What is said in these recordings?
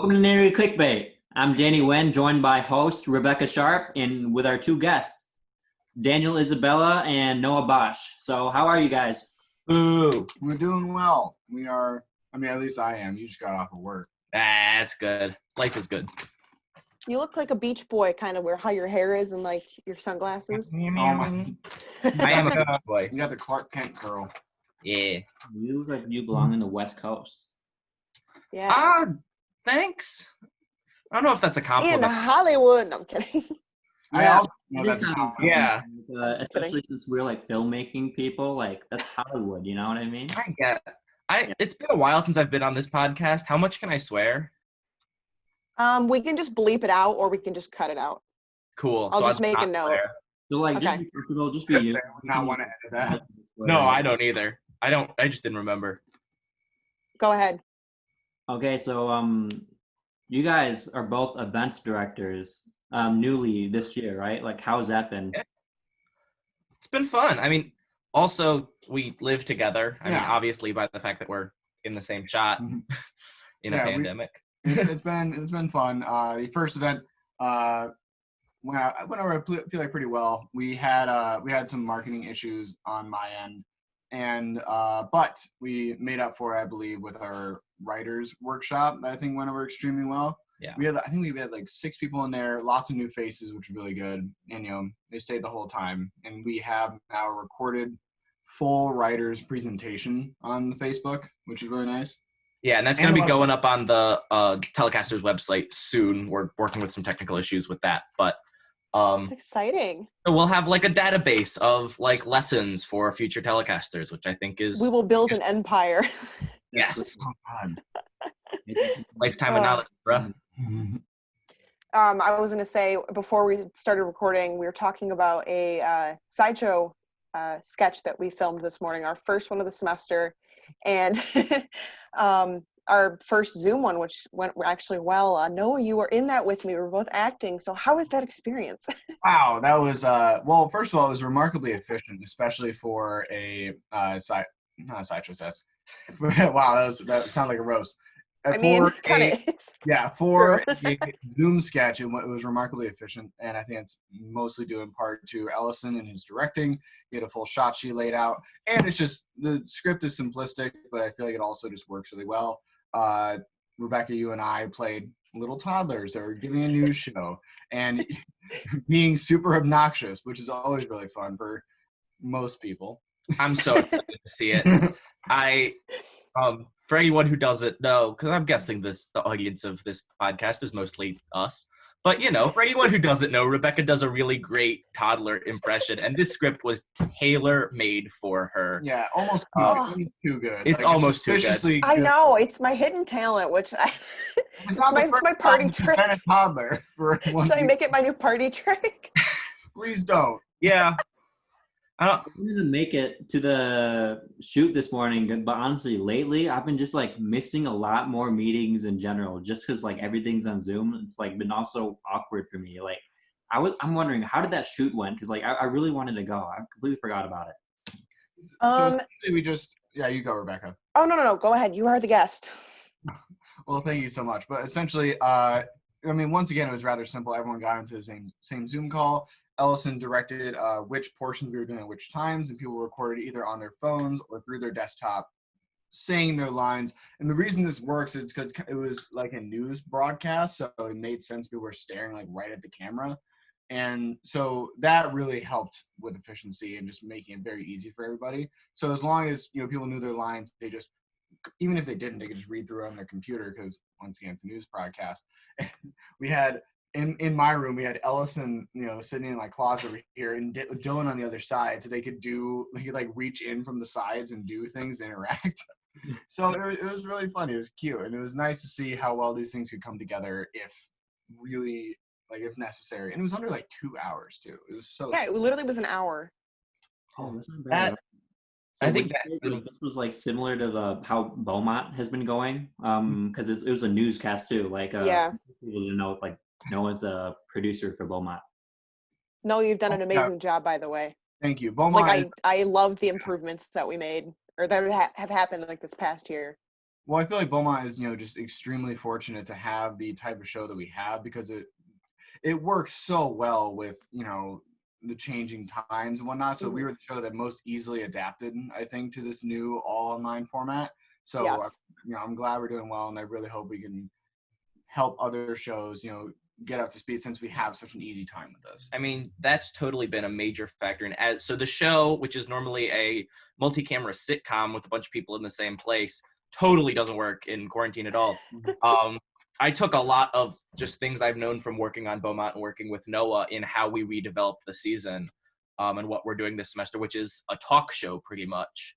Welcome to Nary Clickbait. I'm Dannie Nguyen, joined by host Rebecca Sharpe, and with our two guests, Daniel Isabella and Noah Bosch. So how are you guys? Ooh, we're doing well. We are, at least I am. You just got off of work. That's good. Life is good. You look like a beach boy, kind of, where how your hair is and like your sunglasses. Oh my. I am a good boy. You got the Clark Kent curl. Yeah. You look like you belong in the West Coast. Yeah. Thanks. I don't know if that's a In compliment. Hollywood. No, I'm kidding. I also know it is that's kind of a Yeah. compliment, especially since we're like filmmaking people. Like that's Hollywood. You know what I mean? I get it. It's been a while since I've been on this podcast. How much can I swear? We can just bleep it out, or we can just cut it out. Cool. I'll So just I'm make a not note. swear. So like, just Okay. be comfortable. Just be you. I would not want to edit that. No, I don't either. I just didn't remember. Go ahead. Okay, so you guys are both events directors, newly this year, right? Like, how's that been? Yeah. It's been fun. I mean, also we live together. I mean, obviously by the fact that we're in the same shot in a pandemic. It's been fun. The first event went over, I feel like, pretty well. We had some marketing issues on my end, and but we made up for it, I believe, with our writers workshop that I think went over extremely well. Yeah. I think we had like 6 people in there, lots of new faces, which was really good. And they stayed the whole time. And we have now a recorded full writers presentation on the Facebook, which is really nice. Yeah, and that's going to be going up on the telecasters website soon. We're working with some technical issues with that, but It's exciting. so we'll have like a database of like lessons for future telecasters, which I think is We will build an empire. yes, Oh, God. lifetime of knowledge, bro. I was going to say, before we started recording, we were talking about a sideshow sketch that we filmed this morning, our first one of the semester, and our first Zoom one, which went actually well. Noah, you were in that with me. We were both acting. So how was that experience? Wow, that was well, first of all, it was remarkably efficient, especially for a not a sideshow set. Wow, that sounded like a roast. I mean, kind of. Yeah, for a Zoom sketch, it was remarkably efficient, and I think it's mostly due in part to Ellison and his directing. He had a full shot sheet laid out, and it's just, the script is simplistic, but I feel like it also just works really well. Rebecca, you and I played little toddlers that were giving a news show and being super obnoxious, which is always really fun for most people. I'm so excited to see it. For anyone who doesn't know, because I'm guessing the audience of this podcast is mostly us, but for anyone who doesn't know, Rebecca does a really great toddler impression, and this script was tailor-made for her. Yeah, almost too good. It's almost too good. I know, it's my hidden talent, which it's my party trick. Kind of toddler for Should I make it my new party trick? Please don't. Yeah. I'm gonna make it to the shoot this morning, but honestly, lately I've been just like missing a lot more meetings in general, just because like everything's on Zoom. It's like been also awkward for me. Like I'm wondering, how did that shoot went? Because like I really wanted to go. I completely forgot about it. So we just you go, Rebecca. Oh no, go ahead. You are the guest. Well, thank you so much. But essentially, once again, it was rather simple. Everyone got into the same Zoom call. Ellison directed which portions we were doing at which times, and people recorded either on their phones or through their desktop saying their lines. And the reason this works is because it was like a news broadcast, so it made sense. People were staring like right at the camera. And so that really helped with efficiency and just making it very easy for everybody. So as long as people knew their lines, they just, even if they didn't, they could just read through it on their computer, because once again, it's a news broadcast. We had in my room, we had Ellison, sitting in my closet over here, and Dylan on the other side, so they could like reach in from the sides and do things, interact. So it was really funny. It was cute, and it was nice to see how well these things could come together if necessary. And it was under like 2 hours too. It was so it literally was an hour. Oh, that's not bad. So I think this was like similar to how Beaumont has been going, because it was a newscast too. Like people didn't know if like Noah's a producer for Beaumont. No, you've done an amazing job, by the way. Thank you. Beaumont. Like I love the improvements that we made, or that have happened like this past year. Well, I feel like Beaumont is, just extremely fortunate to have the type of show that we have, because it works so well with, the changing times and whatnot. So we were the show that most easily adapted, I think, to this new all online format. So, Yes. I'm glad we're doing well, and I really hope we can help other shows, get up to speed, since we have such an easy time with this. I mean, that's totally been a major factor. So the show, which is normally a multi-camera sitcom with a bunch of people in the same place, totally doesn't work in quarantine at all. I took a lot of just things I've known from working on Beaumont and working with Noah in how we redeveloped the season, and what we're doing this semester, which is a talk show pretty much,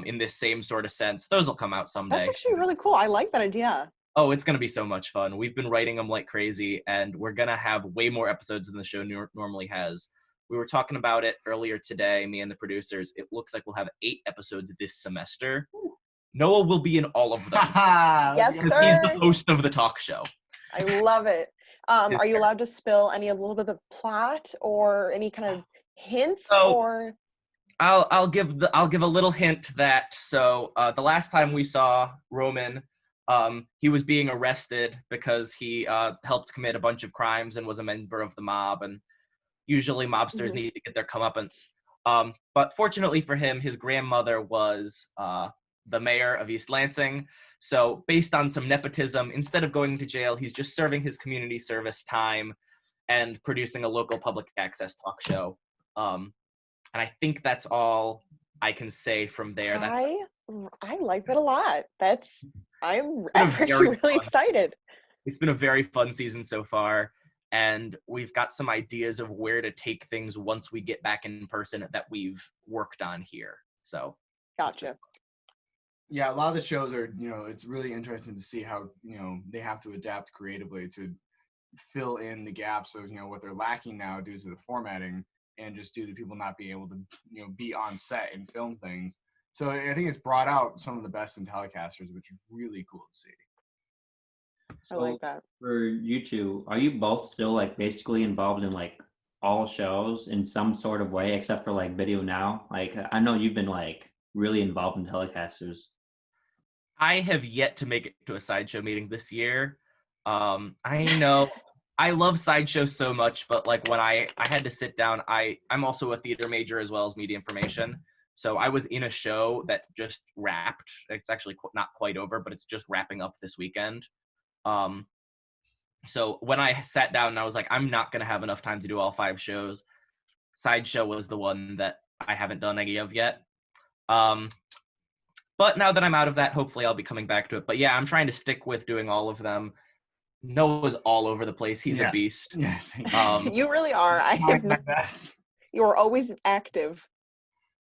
in this same sort of sense. Those will come out someday. That's actually really cool. I like that idea. Oh, it's going to be so much fun. We've been writing them like crazy, and we're going to have way more episodes than the show normally has. We were talking about it earlier today, me and the producers. It looks like we'll have 8 episodes this semester. Ooh. Noah will be in all of them. Yes, He's sir. the host of the talk show. I love it. Are you allowed to spill any a little bit of plot or any kind of hints? Or I'll give a little hint that the last time we saw Roman, he was being arrested because he helped commit a bunch of crimes and was a member of the mob, and usually mobsters need to get their comeuppance. But fortunately for him, his grandmother was the mayor of East Lansing. So based on some nepotism, instead of going to jail, he's just serving his community service time and producing a local public access talk show. And I think that's all I can say from there. I like that a lot. I'm actually really excited. It's been a very fun season so far, and we've got some ideas of where to take things once we get back in person that we've worked on here. So Gotcha. Yeah, a lot of the shows are, it's really interesting to see how, they have to adapt creatively to fill in the gaps of, what they're lacking now due to the formatting, and just due to people not being able to, be on set and film things. So I think it's brought out some of the best in telecasters, which is really cool to see. So I like that. for you two, are you both still like basically involved in like all shows in some sort of way, except for like Video Now? Like I know you've been like really involved in telecasters. I have yet to make it to a sideshow meeting this year. I know I love sideshows so much, but like when I had to sit down, I'm also a theater major as well as media information. So I was in a show that just wrapped. It's actually not quite over, but it's just wrapping up this weekend. So when I sat down and I was like, I'm not going to have enough time to do all 5 shows, sideshow was the one that I haven't done any of yet. But now that I'm out of that, hopefully I'll be coming back to it. But yeah, I'm trying to stick with doing all of them. Noah's all over the place. He's a beast. Yeah. You really are. My best. You are always active.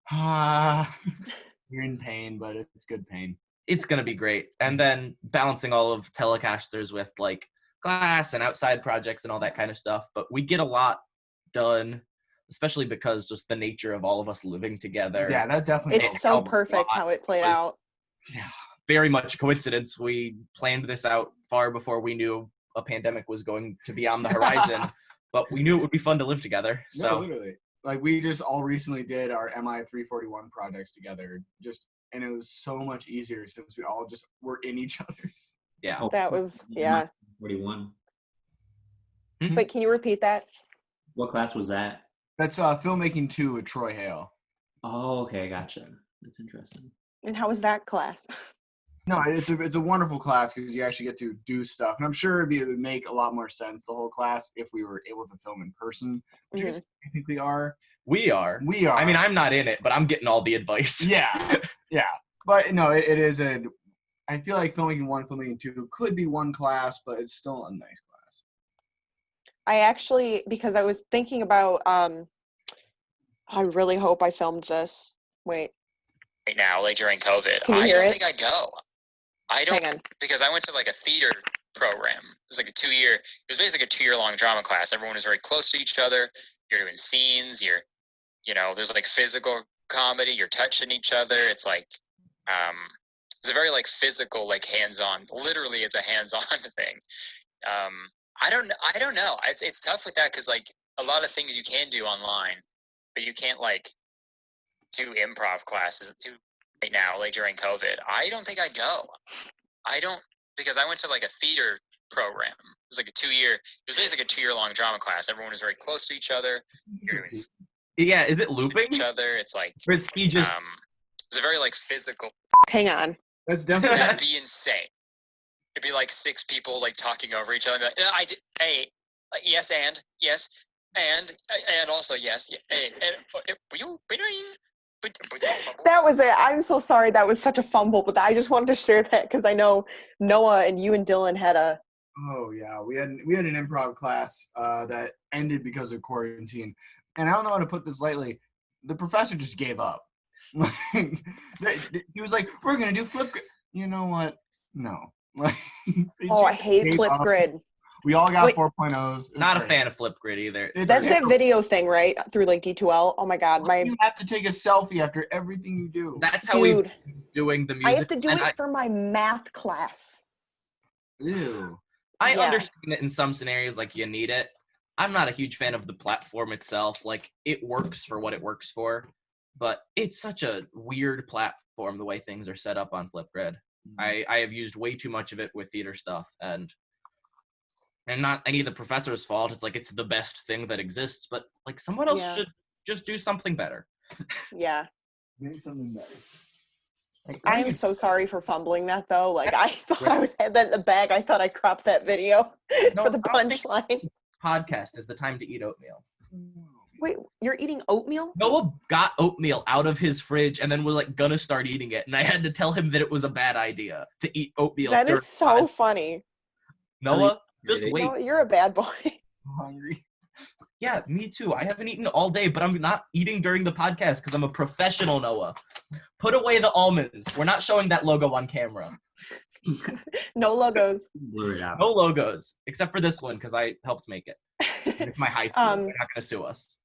You're in pain, but it's good pain. It's going to be great. And then balancing all of telecasters with like class and outside projects and all that kind of stuff. But we get a lot done, especially because just the nature of all of us living together. Yeah, that definitely. It's so perfect how it played out. Yeah. Very much a coincidence. We planned this out far before we knew a pandemic was going to be on the horizon, but we knew it would be fun to live together. So no, literally. Like we just all recently did our MI 341 projects together, and it was so much easier since we all just were in each other's. Yeah. That was 41. Wait, can you repeat that? What class was that? That's filmmaking 2 with Troy Hale. Oh, okay, gotcha. That's interesting. And how was that class? No, it's a wonderful class because you actually get to do stuff, and I'm sure it would make a lot more sense, the whole class, if we were able to film in person, which I think we are. We are. I mean, I'm not in it, but I'm getting all the advice. Yeah, yeah. But no, it is I feel like filmmaking 1, filmmaking 2 could be one class, but it's still a nice class. I actually, because I was thinking about, I really hope I filmed this. Wait. Right now, like during COVID, I don't think I'd go. I don't, because I went to like a theater program. It was like it was basically a 2-year-long drama class. Everyone was very close to each other. You're doing scenes, there's like physical comedy, you're touching each other. It's like, it's a very like physical, like hands-on, literally it's a hands-on thing. I don't know. It's tough with that because like a lot of things you can do online, but you can't like do improv classes right now, like during COVID. I don't think I'd go. I don't, because I went to like a theater program. It was like it was basically a 2-year-long drama class. Everyone was very close to each other. You're doing Yeah, is it looping? each other. It's like, Or is he just... it's a very like physical. Hang on. That's definitely. That'd be insane. It'd be like 6 people like talking over each other. Like, I did, hey, yes, and yes, and also yes. That was it. I'm so sorry. That was such a fumble, but I just wanted to share that because I know Noah and you and Dylan had a. Oh yeah, we had an improv class that ended because of quarantine, and I don't know how to put this lightly. The professor just gave up. He was like, "We're gonna do Flipgrid." You know what? No. I hate Flipgrid. We all got 4.0s. Not a fan of Flipgrid either. That's that video thing, right? Through like D2L. Oh my God, you have to take a selfie after everything you do. That's how we're doing the music. I have to do it for my math class. Ew. I understand it in some scenarios, like you need it. I'm not a huge fan of the platform itself. Like, it works for what it works for, but it's such a weird platform the way things are set up on Flipgrid. I have used way too much of it with theater stuff, and not any of the professor's fault. It's like it's the best thing that exists, but like someone else should just do something better. Yeah. Make something better. Like, I am so sorry for fumbling that though. Like I thought I had that in the bag. I thought I cropped that video for the punchline. Podcast is the time to eat oatmeal. Wait, you're eating oatmeal? Noah got oatmeal out of his fridge and then was like gonna start eating it, and I had to tell him that it was a bad idea to eat oatmeal. That is so funny. Noah, just wait. No, you're a bad boy. I'm hungry. Yeah, me too. I haven't eaten all day, but I'm not eating during the podcast because I'm a professional, Noah. Put away the almonds. We're not showing that logo on camera. No logos. Blur it out. No logos, except for this one because I helped make it. It's my high school. They're not gonna sue us.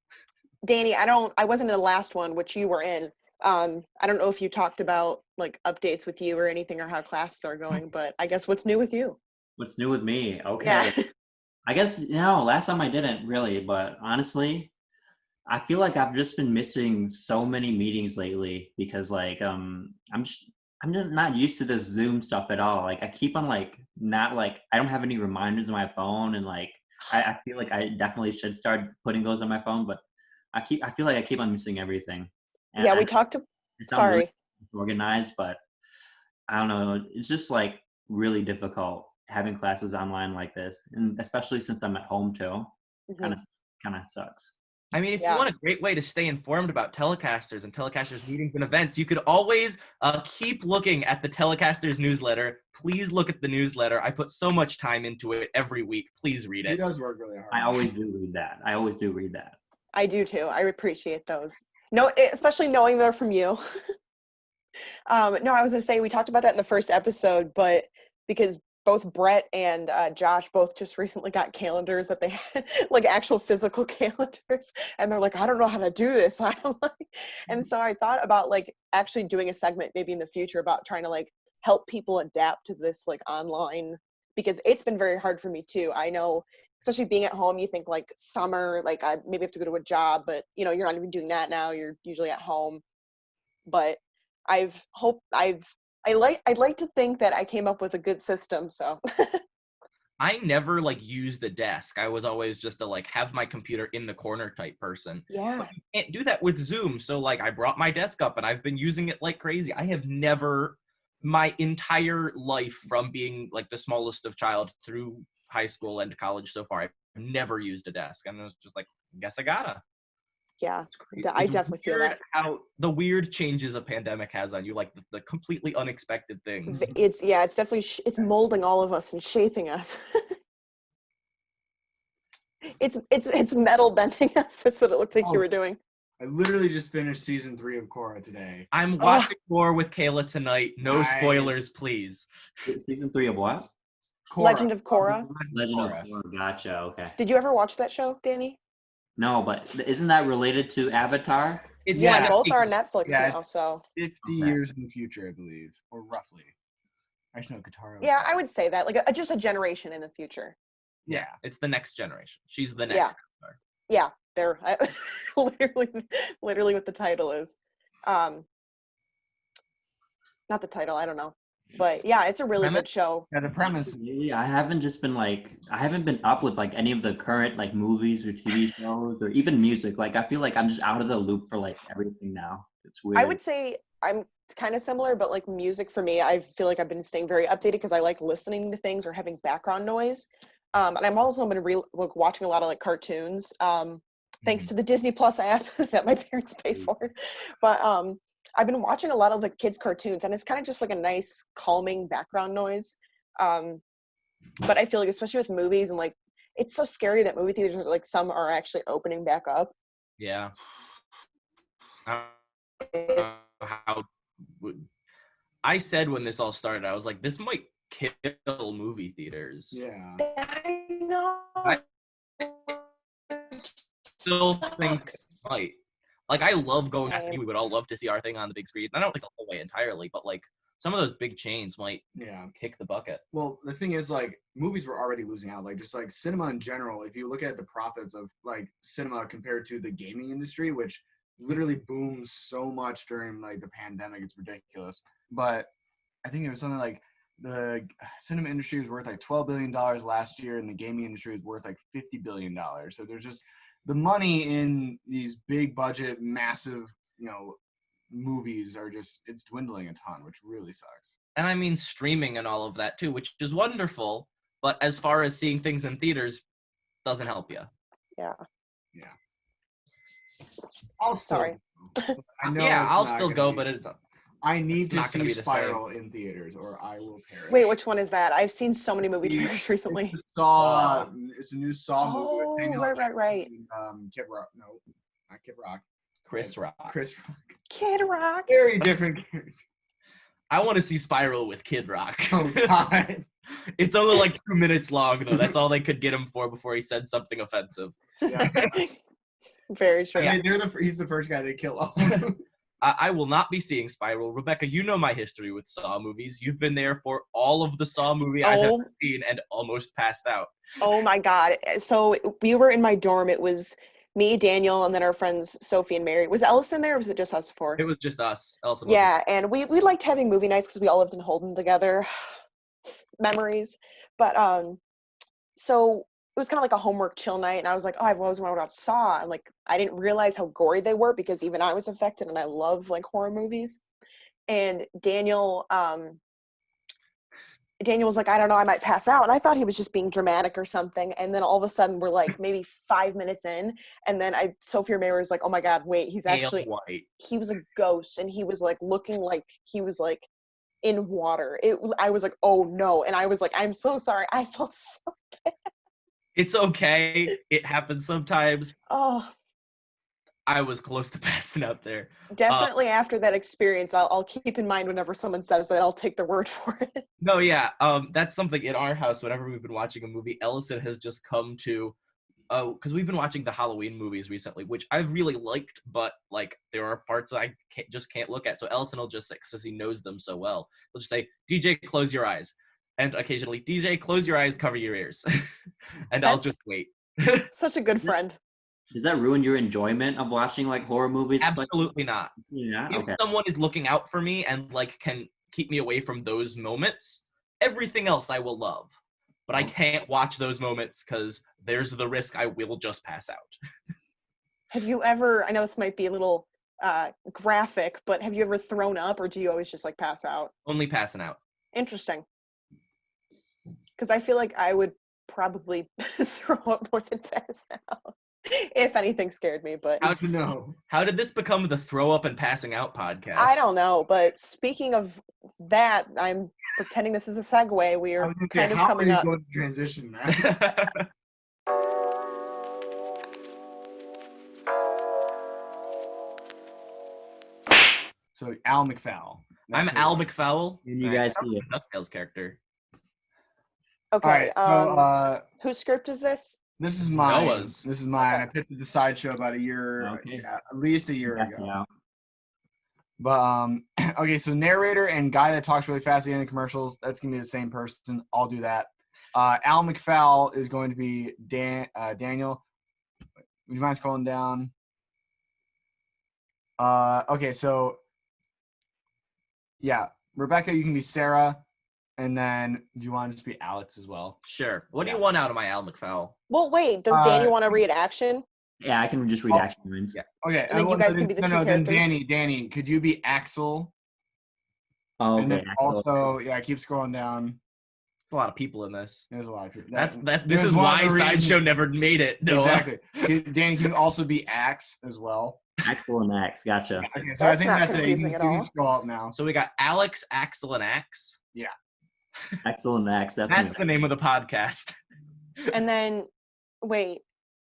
Danny, I wasn't in the last one, which you were in. I don't know if you talked about like updates with you or anything or how classes are going, but I guess what's new with you? What's new with me? Okay. Yeah. I guess, last time I didn't really, but honestly, I feel like I've just been missing so many meetings lately because like, I'm just not used to this Zoom stuff at all. Like I keep on like, not like, I don't have any reminders on my phone, and like, I feel like I definitely should start putting those on my phone, but I feel like I keep on missing everything. And yeah, we talked to, sorry. Really organized, but I don't know. It's just like really difficult having classes online like this, and especially since I'm at home too. Kind of sucks. I mean, if you want a great way to stay informed about telecasters and telecasters meetings and events, you could always keep looking at the telecasters newsletter. Please look at the newsletter. I put so much time into it every week. Please read it. He does work really hard. I always do read that. I do too. I appreciate those. No, especially knowing they're from you. No, I was gonna say we talked about that in the first episode, but because both Brett and Josh both just recently got calendars that they had, like actual physical calendars, and they're like, I don't know how to do this. And so I thought about like actually doing a segment maybe in the future about trying to like help people adapt to this like online, because it's been very hard for me too. I know, especially being at home, you think like summer, like I maybe have to go to a job, but you're not even doing that now. You're usually at home. But I'd like to think that I came up with a good system, so. I never like used a desk. I was always just a like have my computer in the corner type person. Yeah. But you can't do that with Zoom. So like I brought my desk up and I've been using it like crazy. I have never, my entire life from being like the smallest of child through high school and college so far, I've never used a desk. And I was just like, I guess I gotta. Yeah, I definitely feel that. How the weird changes a pandemic has on you, like the completely unexpected things. It's definitely, it's molding all of us and shaping us. It's metal bending us. That's what it looked like you were doing. I literally just finished season 3 of Korra today. I'm watching more with Kayla tonight. No spoilers, please. Season 3 of what? Korra. Legend of Korra. Legend of Korra. Gotcha. Okay. Did you ever watch that show, Danny? No, but isn't that related to Avatar? Yeah, both are on Netflix now. So 50 years in the future, I believe, or roughly. I should know Katara. Yeah, I would say that, like just a generation in the future. Yeah, it's the next generation. She's the next. Avatar. Yeah, they're literally what the title is. Not the title. I don't know. But yeah, it's a really Premise? good show. Yeah, the premise. Lately, I haven't been up with like any of the current like movies or TV shows or even music. Like I feel like I'm just out of the loop for like everything now. It's weird. I would say I'm kind of similar, but like music for me, I feel like I've been staying very updated because I like listening to things or having background noise. And I'm also been watching a lot of like cartoons. Thanks to the Disney Plus app that my parents pay for. But I've been watching a lot of like kids cartoons, and it's kind of just like a nice calming background noise. But I feel like especially with movies and like it's so scary that movie theaters like some are actually opening back up. Yeah. I said when this all started, I was like, this might kill movie theaters. Yeah. I know. I still think it might. Like, I love going to see. We would all love to see our thing on the big screen. I don't think the whole way entirely, but like some of those big chains might kick the bucket. Well, the thing is, like, movies were already losing out. Like, just like cinema in general, if you look at the profits of like cinema compared to the gaming industry, which literally boomed so much during like the pandemic, it's ridiculous. But I think it was something like the cinema industry was worth like $12 billion last year, and the gaming industry was worth like $50 billion. So there's just the money in these big budget, massive, movies are just, it's dwindling a ton, which really sucks. And I mean streaming and all of that too, which is wonderful. But as far as seeing things in theaters, doesn't help you. Yeah. I'll Sorry. I'll still go, but I need to not gonna see be the Spiral in theaters, or I will perish. Wait, which one is that? I've seen so many movie trailers recently. Saw. It's a new Saw movie. Oh, right. Kid Rock. No, not Kid Rock. Chris Rock. Kid Rock. Very different character. I want to see Spiral with Kid Rock. Oh, God. It's only like 2 minutes long, though. That's all they could get him for before he said something offensive. Yeah. Very true. Yeah. He's the first guy they kill. I will not be seeing Spiral. Rebecca, you know my history with Saw movies. You've been there for all of the Saw movie I've ever seen and almost passed out. Oh my God. So we were in my dorm. It was me, Daniel, and then our friends Sophie and Mary. Was Ellison there, or was it just us four? It was just us. Ellison yeah, and we liked having movie nights because we all lived in Holden together. Memories. But so it was kind of like a homework chill night, and I was like, oh, I've always wanted to watch Saw, and like I didn't realize how gory they were because even I was affected, and I love like horror movies. And Daniel was like, I don't know, I might pass out, and I thought he was just being dramatic or something. And then all of a sudden, we're like maybe 5 minutes in, and then Sophie or Mary was like, oh my God, wait, he was a ghost, and he was like looking like he was like in water. I was like, oh no, and I was like, I'm so sorry, I felt so bad. It's okay. It happens sometimes. Oh, I was close to passing out there. Definitely after that experience, I'll keep in mind whenever someone says that, I'll take their word for it. No, yeah. That's something in our house. Whenever we've been watching a movie, Ellison has just come to, because we've been watching the Halloween movies recently, which I've really liked, but like there are parts that I can't look at. So Ellison will just say, because he knows them so well, he'll just say, DJ, close your eyes. And occasionally, DJ, close your eyes, cover your ears. And I'll just wait. Such a good friend. Does that ruin your enjoyment of watching like horror movies? Absolutely not. Yeah. If someone is looking out for me and like can keep me away from those moments, everything else I will love. But I can't watch those moments because there's the risk I will just pass out. Have you ever, I know this might be a little graphic, but have you ever thrown up, or do you always just like pass out? Only passing out. Interesting. Because I feel like I would probably throw up more than pass out if anything scared me. But how did this become the throw up and passing out podcast? I don't know. But speaking of that, I'm pretending this is a segue. We are kind of coming up. Going to transition, man? So Al McFowle. I'm Al McFowle. And you guys see it. DuckTales character. Okay. All right, so, whose script is this? This is mine. Noah's. This is mine. I picked the Sideshow about a year, at least a year ago. But okay, so narrator and guy that talks really fast at the end of commercials, that's gonna be the same person. I'll do that. Al McFowle is going to be Daniel. Would you mind scrolling down? Okay, so yeah, Rebecca, you can be Sarah. And then do you want to just be Alex as well? Sure. What do you want out of my Al McFowl? Well, wait. Does Danny want to read action? Yeah, I can just read action lines. Yeah. Okay. And then you guys can be the two then characters. Danny, could you be Axel? Oh, And okay. then also, keep scrolling down. There's a lot of people in this. There's a lot of people. This is why Sideshow never made it. Noah. Exactly. Danny, can you also be Axe as well? Axel and Axe, gotcha. Okay, so That's I think not that's it. confusing You at can all. scroll up now. So we got Alex, Axel, and Axe. Axel and Axe, that's That's me. the name of the podcast. And then, wait.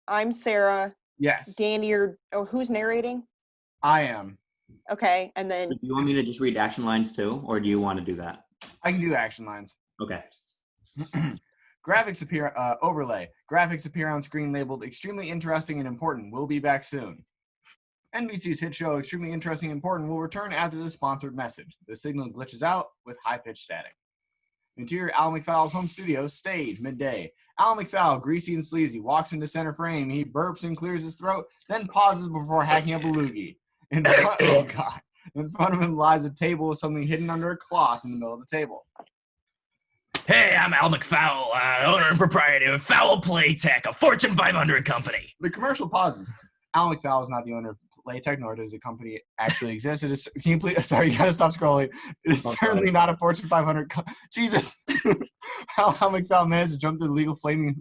I'm Sarah. Yes, Danny, who's narrating? I am. Okay, and then Do you want me to just read action lines too, or do you want to do that? I can do action lines. Okay. Graphics appear overlay. Graphics appear on screen labeled extremely interesting and important. We'll be back soon. NBC's hit show Extremely Interesting and Important will return after the sponsored message. The signal glitches out with high-pitched static. Interior Al McFowle's home studio, stage, midday. Al McFowle, greasy and sleazy, walks into center frame. He burps and clears his throat, then pauses before hacking up a loogie. In front of him lies a table with something hidden under a cloth in the middle of the table. Hey, I'm Al McFowle, owner and proprietor of Foul Play Tech, a Fortune 500 company. The commercial pauses. Al McFowle is not the owner of Playtech, nor does the company actually exist. It is. Can you please? Sorry, you gotta stop scrolling. It is certainly not a Fortune 500. Jesus. How McFowle managed to jump through the legal flaming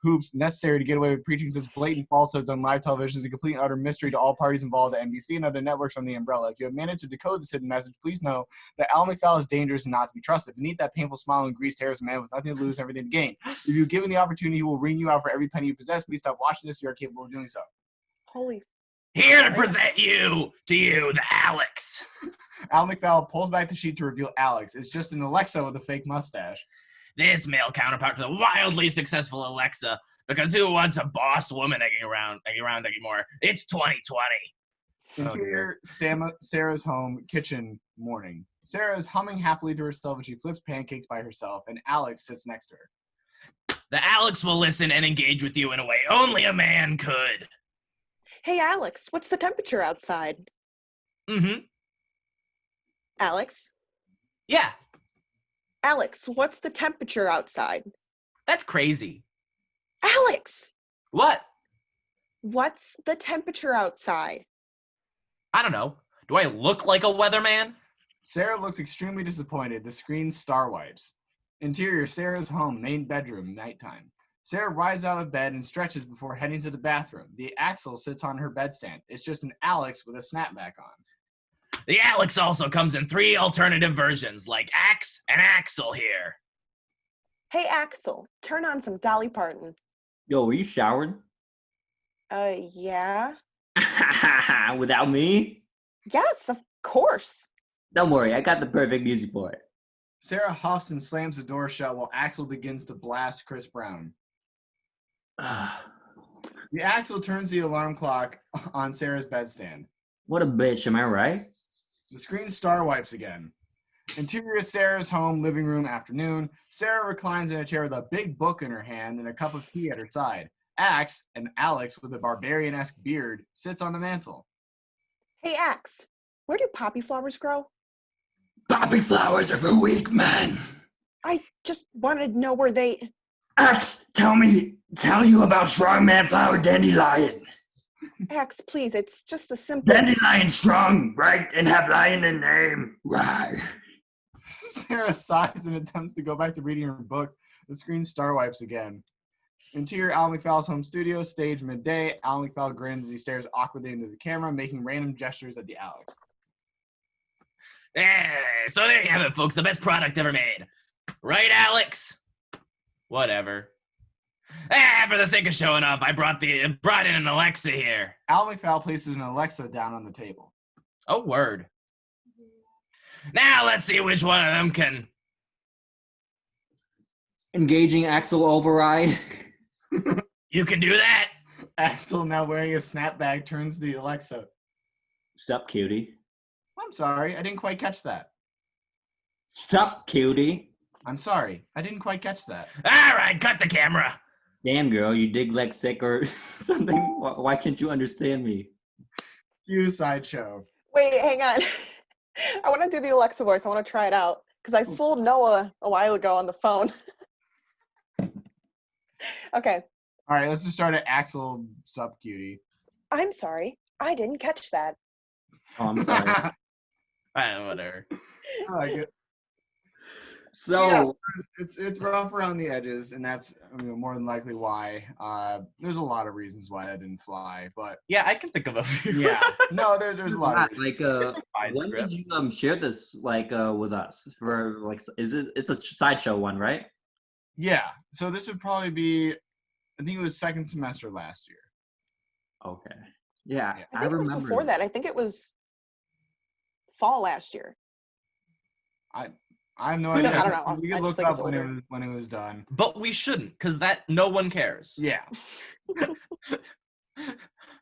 hoops necessary to get away with preaching such blatant falsehoods on live television is a complete and utter mystery to all parties involved at NBC and other networks on the umbrella. If you have managed to decode this hidden message, please know that Al McFowle is dangerous and not to be trusted. Beneath that painful smile and greased hair is a man with nothing to lose and everything to gain. If you're given the opportunity, he will wring you out for every penny you possess. Please stop watching this. You are capable of doing so. holy. Here to present you, the Alex. Al McFowle pulls back the sheet to reveal Alex. It's just an Alexa with a fake mustache. This male counterpart to the wildly successful Alexa, because who wants a boss woman hanging around anymore? It's 2020. Interior Sarah's home kitchen morning. Sarah is humming happily to herself as she flips pancakes by herself, and Alex sits next to her. The Alex will listen and engage with you in a way only a man could. Hey, Alex, what's the temperature outside? Mm-hmm. Alex? Yeah, Alex, what's the temperature outside? that's crazy. Alex! What? What's the temperature outside? I don't know. Do I look like a weatherman? Sarah looks extremely disappointed. The screen star wipes. Interior Sarah's home, main bedroom, nighttime. Sarah rises out of bed and stretches before heading to the bathroom. The Axel sits on her bedstand. It's just an Alex with a snapback on. The Alex also comes in 3 alternative versions, like Axe and Axel here. Hey, Axel, turn on some Dolly Parton. Yo, were you showered? Yeah. Without me? Yes, of course. Don't worry, I got the perfect music for it. Sarah huffs and slams the door shut while Axel begins to blast Chris Brown. The Axel turns the alarm clock on Sarah's bedstand. What a bitch, am I right? The screen star wipes again. Interior Sarah's home, living room, afternoon. Sarah reclines in a chair with a big book in her hand and a cup of tea at her side. Axe, and Alex with a barbarian-esque beard, sits on the mantle. Hey, Axe, where do poppy flowers grow? Poppy flowers are for weak men. I just wanted to know where they... Axe, tell you about strongman flower dandelion. Axe, please, it's just a simple... Dandelion strong, right, and have lion in name. Right. Sarah sighs and attempts to go back to reading her book. The screen star wipes again. Interior Al McFowle's home studio, stage midday. Al McFowle grins as he stares awkwardly into the camera, making random gestures at the Alex. So there you have it, folks. The best product ever made. Right, Alex? Whatever. For the sake of showing off, I brought in an Alexa here. Al McFowle places an Alexa down on the table. Oh, word. Now let's see which one of them can... Engaging Axel override. You can do that? Axel, now wearing a snapback, turns to the Alexa. Sup, cutie? I'm sorry, I didn't quite catch that. Sup, cutie? I'm sorry, I didn't quite catch that. All right, cut the camera. Damn, girl, you dig like sick or something? Why can't you understand me? Cue sideshow. Wait, hang on. I want to do the Alexa voice. I want to try it out because I fooled Noah a while ago on the phone. Okay. All right, let's just start at Axel Sup Cutie. I'm sorry. I didn't catch that. Oh, I'm sorry. Whatever. I like it. So Yeah, it's rough around the edges, and that's more than likely why. There's a lot of reasons why that didn't fly, but Yeah, I can think of a few. yeah, no, there's a lot of reasons. like fine when script. did you share this with us for like it's a sideshow one, right? Yeah, so this would probably be, I think it was second semester last year. Okay. Yeah, I think it was remember before that. I think it was fall last year. I have no I idea. don't know. We I can just look think up it's older. when it was done. But we shouldn't, because that no one cares. Yeah.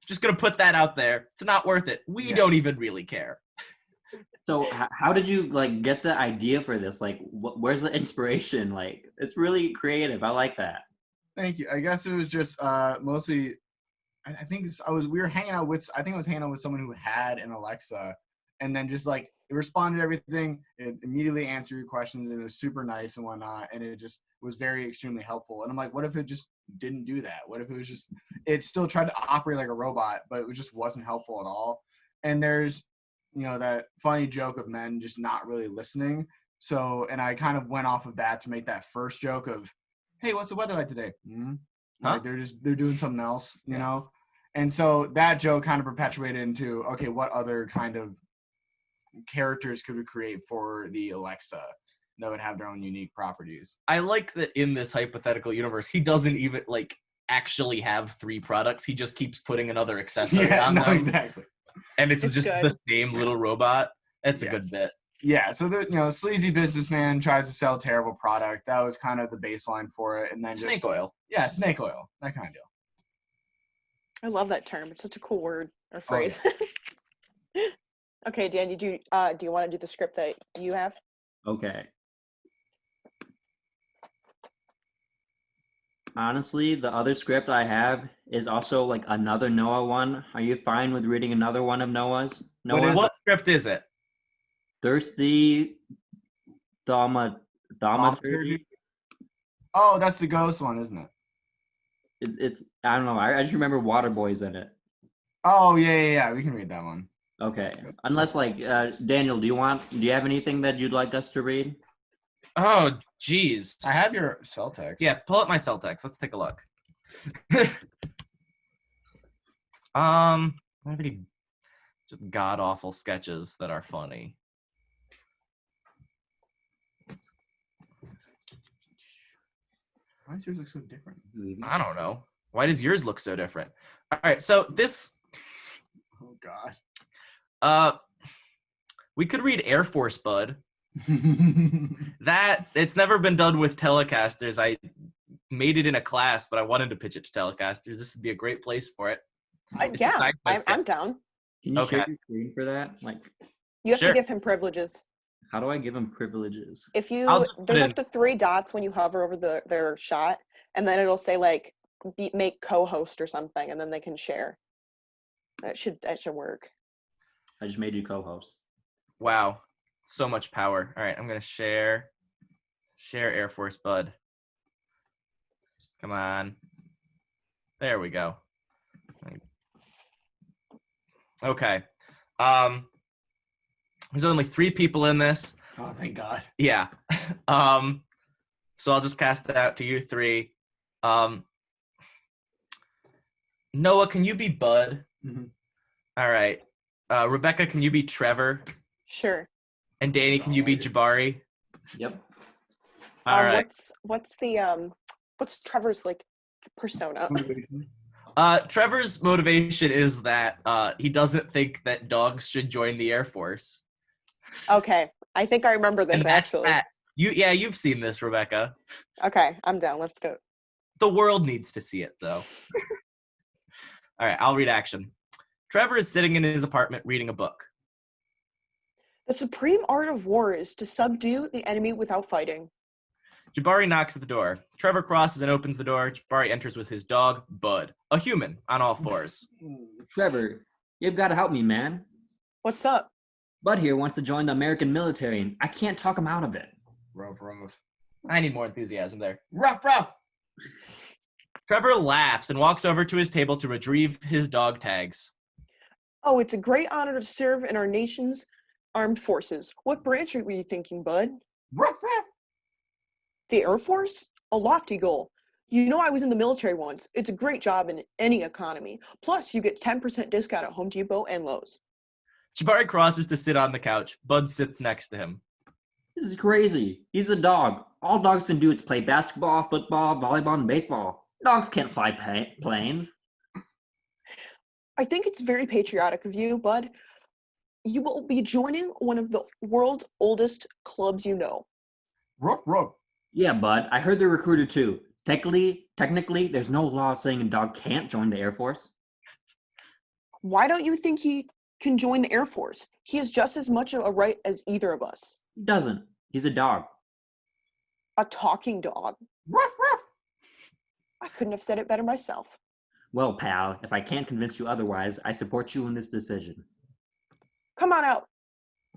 Just gonna put that out there. It's not worth it. We Yeah. don't even really care. So how did you like get the idea for this? Like, where's the inspiration? Like, it's really creative. I like that. Thank you. I guess it was just mostly. I think we were hanging out with. I think I was hanging out with someone who had an Alexa, and then just like it responded to everything. It immediately answered your questions, and it was super nice and whatnot. And it just was very extremely helpful. And I'm like, what if it just didn't do that? What if it was just it still tried to operate like a robot, but it just wasn't helpful at all? And there's that funny joke of men just not really listening. So, and I kind of went off of that to make that first joke of, hey, what's the weather like today? Huh? Like they're doing something else, you know? And so that joke kind of perpetuated into, okay, what other kind of characters could we create for the Alexa that would have their own unique properties? I like that in this hypothetical universe, he doesn't even like actually have 3 products. He just keeps putting another accessory on them. Exactly. And it's just good. the same little robot. It's a good bit. Yeah, so the sleazy businessman tries to sell a terrible product. That was kind of the baseline for it, and then Snake oil. Yeah, snake oil, that kind of deal. I love that term. It's such a cool word or phrase. Okay, Dan, do you want to do the script that you have? Okay. Honestly, the other script I have is also like another Noah one. Are you fine with reading another one of Noah's? What script is it? Thirsty Thaumaturgy. Oh, that's the ghost one, isn't it? It's I don't know. I just remember Waterboy's in it. Oh yeah. We can read that one. Okay. Unless like Daniel, do you have anything that you'd like us to read? Oh, geez. I have your cell text. Yeah, pull up my cell text. Let's take a look. Maybe just god awful sketches that are funny. Why does yours look so different? I don't know. Why does yours look so different? All right, so this. Oh God. We could read Air Force Bud. That it's never been done with telecasters. I made it in a class, but I wanted to pitch it to telecasters. This would be a great place for it. Yeah, I'm down. Can you Okay. share your screen for that? Like, You have Sure. to give him privileges. how do I give him privileges? If I'll just put there's in- like the 3 dots when you hover over their shot, and then it'll say like make co-host or something, and then they can share. That should work. I just made you co-host. Wow, so much power. All right, I'm gonna share Air Force Bud. Come on. There we go. Okay. There's only 3 people in this. Oh, thank God. Yeah. So I'll just cast it out to you 3. Noah, can you be Bud? Mhm. All right. Rebecca, can you be Trevor? Sure. And Danny, can you be Jabari? Yep. All right. What's Trevor's like persona? Trevor's motivation is that he doesn't think that dogs should join the Air Force. Okay, I think I remember this And that's actually. that. You've seen this, Rebecca. Okay, I'm down. Let's go. The world needs to see it, though. All right, I'll read action. Trevor is sitting in his apartment reading a book. The supreme art of war is to subdue the enemy without fighting. Jabari knocks at the door. Trevor crosses and opens the door. Jabari enters with his dog, Bud, a human on all 4s. Trevor, you've got to help me, man. What's up? Bud here wants to join the American military, and I can't talk him out of it. Rough. I need more enthusiasm there. Rough. Trevor laughs and walks over to his table to retrieve his dog tags. Oh, it's a great honor to serve in our nation's armed forces. What branch were you thinking, Bud? Rough. The Air Force? A lofty goal. You know I was in the military once. It's a great job in any economy. Plus, you get 10% discount at Home Depot and Lowe's. Jabari crosses to sit on the couch. Bud sits next to him. This is crazy. He's a dog. All dogs can do is play basketball, football, volleyball, and baseball. Dogs can't fly planes. I think it's very patriotic of you, Bud. You will be joining one of the world's oldest clubs you know. Rough. Yeah, Bud. I heard they're recruited too. Technically, there's no law saying a dog can't join the Air Force. Why don't you think he can join the Air Force? He has just as much of a right as either of us. He doesn't. He's a dog. A talking dog. Rough. I couldn't have said it better myself. Well, pal, if I can't convince you otherwise, I support you in this decision. Come on out.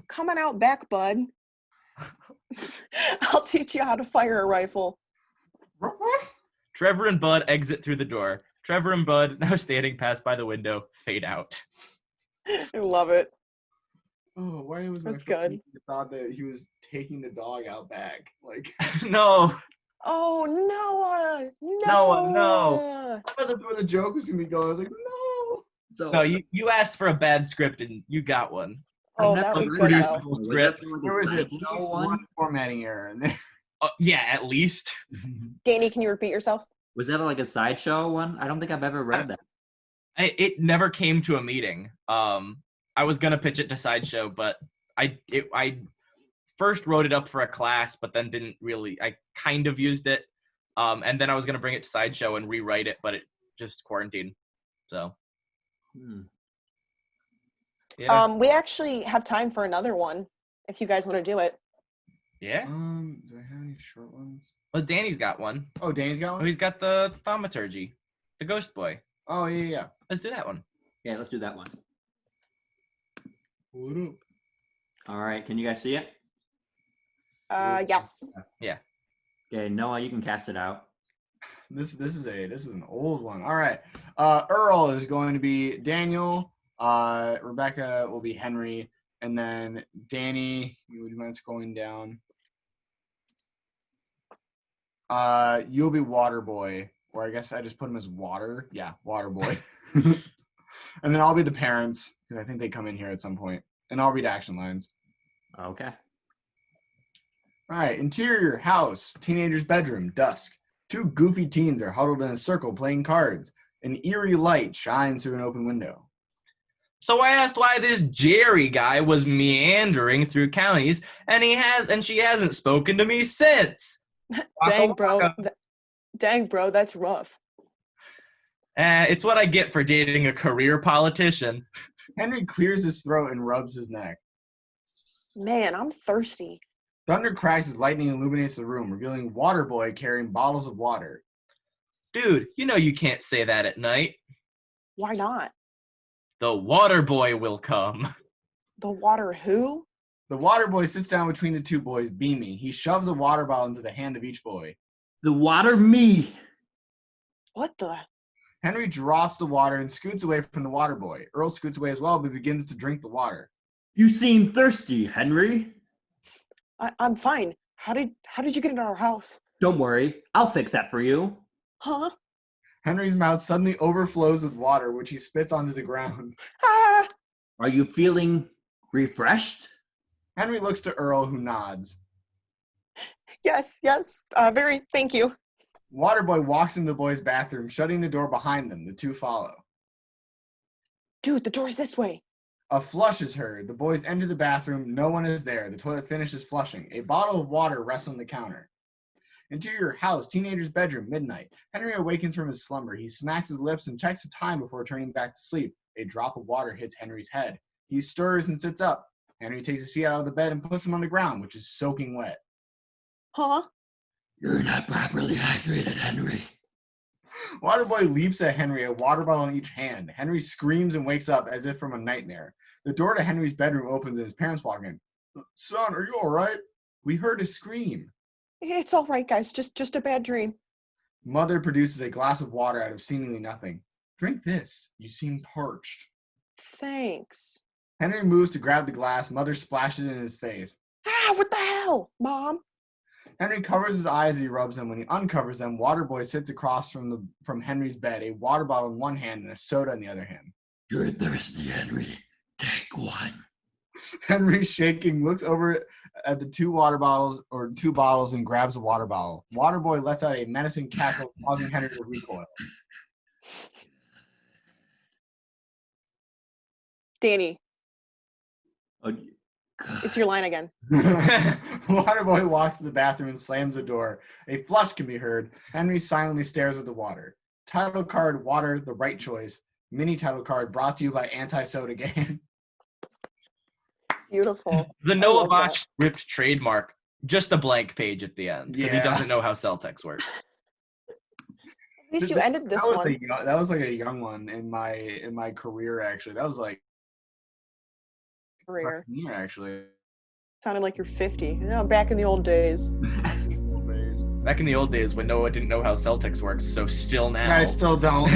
Come on out back, Bud. I'll teach you how to fire a rifle. Trevor and Bud exit through the door. Trevor and Bud, now standing past by the window, fade out. I love it. Oh, why was my That's good. thought that he was taking the dog out back? Like, No. Oh, Noah! Noah, no. I thought that's where the joke was gonna be going. I was like, no. So, No, you asked for a bad script and you got one. Oh, I've that never was read good, that though. before. Was Script. that like a There was at sideshow least one? one formatting error in there. Yeah, at least. Danny, can you repeat yourself? Was that like a sideshow one? I don't think I've ever read that. It never came to a meeting. I was gonna pitch it to Sideshow, but I first wrote it up for a class, but then didn't really. I kind of used it, and then I was gonna bring it to Sideshow and rewrite it, but it just quarantined. So. Yeah. We actually have time for another one, if you guys want to do it. Yeah. Do I have any short ones? Well, Danny's got one. Oh, Danny's got Oh, one? he's got the thaumaturgy, the ghost boy. Oh, yeah. Let's do that one. Yeah, let's do that one. Pull it up. All right, can you guys see it? Yes. Okay, Noah, you can cast it out. This is an old one. All right. Earl is going to be Daniel. Rebecca will be Henry, and then Danny. Would you mind scrolling down? You'll be Waterboy, or I guess I just put him as Water. Yeah, Waterboy. And then I'll be the parents, because I think they come in here at some point, and I'll read action lines. Okay. All right. Interior house, teenager's bedroom, dusk. Two goofy teens are huddled in a circle playing cards. An eerie light shines through an open window. So I asked why this Jerry guy was meandering through counties, and she hasn't spoken to me since. Dang, bro. Dang, bro, that's rough. It's what I get for dating a career politician. Henry clears his throat and rubs his neck. Man, I'm thirsty. Thunder cracks as lightning illuminates the room, revealing Waterboy carrying bottles of water. Dude, you know you can't say that at night. Why not? The water boy will come. The water who? The Waterboy sits down between the two boys, beaming. He shoves a water bottle into the hand of each boy. The water me. What the? Henry drops the water and scoots away from the Waterboy. Earl scoots away as well, but begins to drink the water. You seem thirsty, Henry. I'm fine. How did you get into our house? Don't worry, I'll fix that for you. Huh? Henry's mouth suddenly overflows with water, which he spits onto the ground. Ah! Are you feeling refreshed? Henry looks to Earl, who nods. Yes. Very. Thank you. Waterboy walks into the boys' bathroom, shutting the door behind them. The two follow. Dude, the door's this way. A flush is heard. The boys enter the bathroom. No one is there. The toilet finishes flushing. A bottle of water rests on the counter. Interior house, teenager's bedroom, midnight. Henry awakens from his slumber. He smacks his lips and checks the time before turning back to sleep. A drop of water hits Henry's head. He stirs and sits up. Henry takes his feet out of the bed and puts them on the ground, which is soaking wet. Huh? You're not properly hydrated, Henry. Waterboy leaps at Henry, a water bottle in each hand. Henry screams and wakes up as if from a nightmare. The door to Henry's bedroom opens and his parents walk in. Son, are you all right? We heard a scream. It's all right, guys. Just a bad dream. Mother produces a glass of water out of seemingly nothing. Drink this. You seem parched. Thanks. Henry moves to grab the glass. Mother splashes it in his face. Ah, what the hell, Mom? Henry covers his eyes as he rubs them. When he uncovers them, Waterboy sits across from Henry's bed, a water bottle in one hand and a soda in the other hand. You're thirsty, Henry. Take one. Henry, shaking, looks over at the two bottles and grabs a water bottle. Waterboy lets out a menacing cackle, causing Henry to recoil. Danny, Oh, it's your line again. Waterboy walks to the bathroom and slams the door. A flush can be heard. Henry silently stares at the water. Title card, water, the right choice. Mini title card brought to you by Anti-Soda Gang. Beautiful. The I Noah love Bosch script trademark, just a blank page at the end because he Yeah. doesn't know how Celtex works. At least you ended this that one. That was like a young one in my career, actually. That was like Career. freshman year, actually. Sounded like you're 50. You know, back in the old days. Back in the old days when Noah didn't know how Celtex works, so still now. I still don't.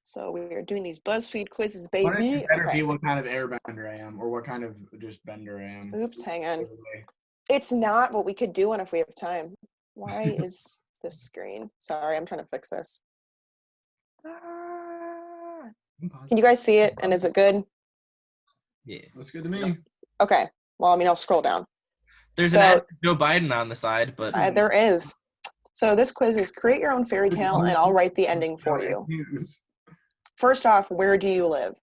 So we are doing these BuzzFeed quizzes, Why don't baby. you better Okay. be what kind of airbender I am, or what kind of just bender I am. Oops, hang on. It's not what we could do on if we have time. Why is this screen? Sorry, I'm trying to fix this. Ah. Can you guys see it? And is it good? Yeah. Looks good to me. Okay. Well, I mean, I'll scroll down. There's So- an ad for Joe Biden on the side, but There is. So this quiz is create your own fairy tale, and I'll write the ending for you. First off, where do you live?